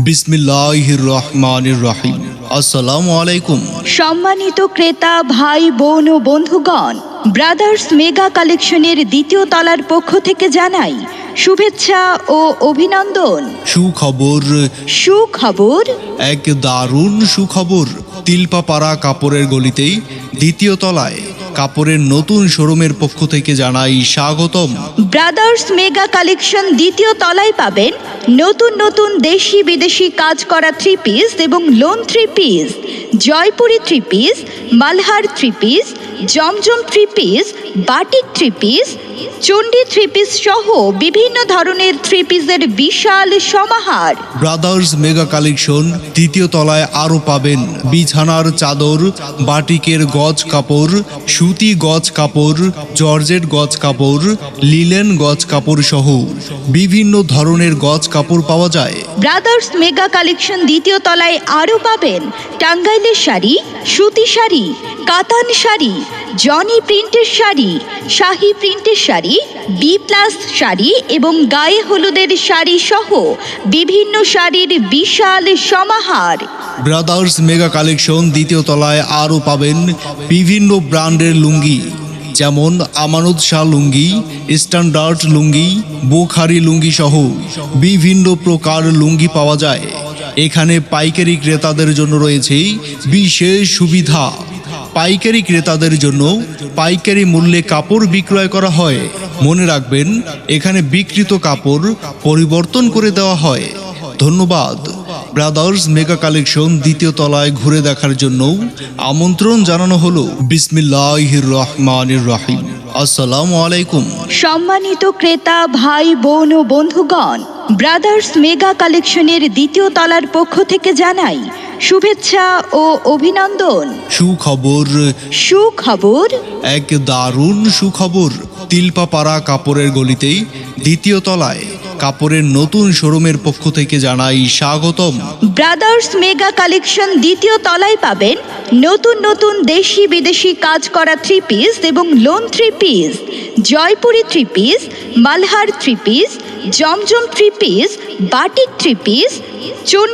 বিসমিল্লাহির রহমানির রহিম। আসসালামু আলাইকুম। সম্মানিত ক্রেতা ভাই বোন ও বন্ধুগণ, ব্রাদার্স মেগা কালেকশনের দ্বিতীয় তলার পক্ষ থেকে জানাই শুভেচ্ছা ও অভিনন্দন। সুখবর, এক দারুণ সুখবর। তিলপাপাড়া কাপড়ের গলিতেই দ্বিতীয় তলায় কাপড়ের নতুন শোরুমের পক্ষ থেকে জানাই স্বাগতম। ব্রাদার্স মেগা কালেকশন দ্বিতীয় তলায় পাবেন নতুন নতুন দেশি বিদেশি কাজ করা থ্রি পিস এবং lawn three piece, Jaipuri three piece, Malhar three piece, জমজম three piece, batik three piece, Chandi three piece সহ বিভিন্ন ধরনের থ্রি পিসের বিশাল সমাহার। ব্রাদার্স মেগা কালেকশন দ্বিতীয় তলায় আরও পাবেন বিছানার চাদর, বাটিকের গজ কাপড়, সুতি গজ কাপড়, জর্জেট গজ কাপড়, লিলেন গজ কাপড় সহ বিভিন্ন ধরনের গজ কাপড় পাওয়া যায়। ব্রাদার্স মেগা কালেকশন দ্বিতীয় তলায় আরও পাবেন টাঙ্গাইলের শাড়ি, সুতি শাড়ি, কাতান শাড়ি, জনি প্রিন্টের শাড়ি, শাহী প্রিন্টের শাড়ি, বি প্লাস শাড়ি এবং গায়ে হলুদের শাড়ি সহ বিভিন্ন শাড়ির বিশাল সমাহার। ব্রাদার্স মেগা কালেকশন দ্বিতীয় তলায় আরও পাবেন বিভিন্ন ব্র্যান্ডের লুঙ্গি, যেমন আমানত শাহ লুঙ্গি, স্ট্যান্ডার্ড লুঙ্গি, বোখারি লুঙ্গি সহ বিভিন্ন প্রকার লুঙ্গি পাওয়া যায়। এখানে পাইকারি ক্রেতাদের জন্য রয়েছে বিশেষ সুবিধা। পাইকারি ক্রেতাদের জন্য পাইকারি মূল্যে কাপড় বিক্রয় করা হয়। মনে রাখবেন, এখানে বিক্রিত কাপড় পরিবর্তন করে দেওয়া হয়। ধন্যবাদ। ব্রাদার্স মেগা কালেকশন দ্বিতীয় তলায় ঘুরে দেখার জন্য আমন্ত্রণ জানানো হলো। বিসমিল্লাহির রহমানির রহিম। আসসালামু আলাইকুম। সম্মানিত ক্রেতা ভাই বোন ও বন্ধুগণ, ব্রাদার্স মেগা কালেকশনের দ্বিতীয় তলার পক্ষ থেকে জানাই শুভেচ্ছা ও অভিনন্দন। সুখবর, এক দারুণ সুখবর। তিলপাপাড়া কাপড়ের গলিতেই দ্বিতীয় তলায় কাপড়ের নতুন শোরুমের পক্ষ থেকে জানাই স্বাগতম। ব্রাদার্স মেগা কালেকশন দ্বিতীয় তলায় পাবেন নতুন নতুন দেশি বিদেশি কাজ করা থ্রি পিস এবং lawn three piece, Jaipuri three piece, Malhar three piece, জমজম three piece, batik three piece, Chandi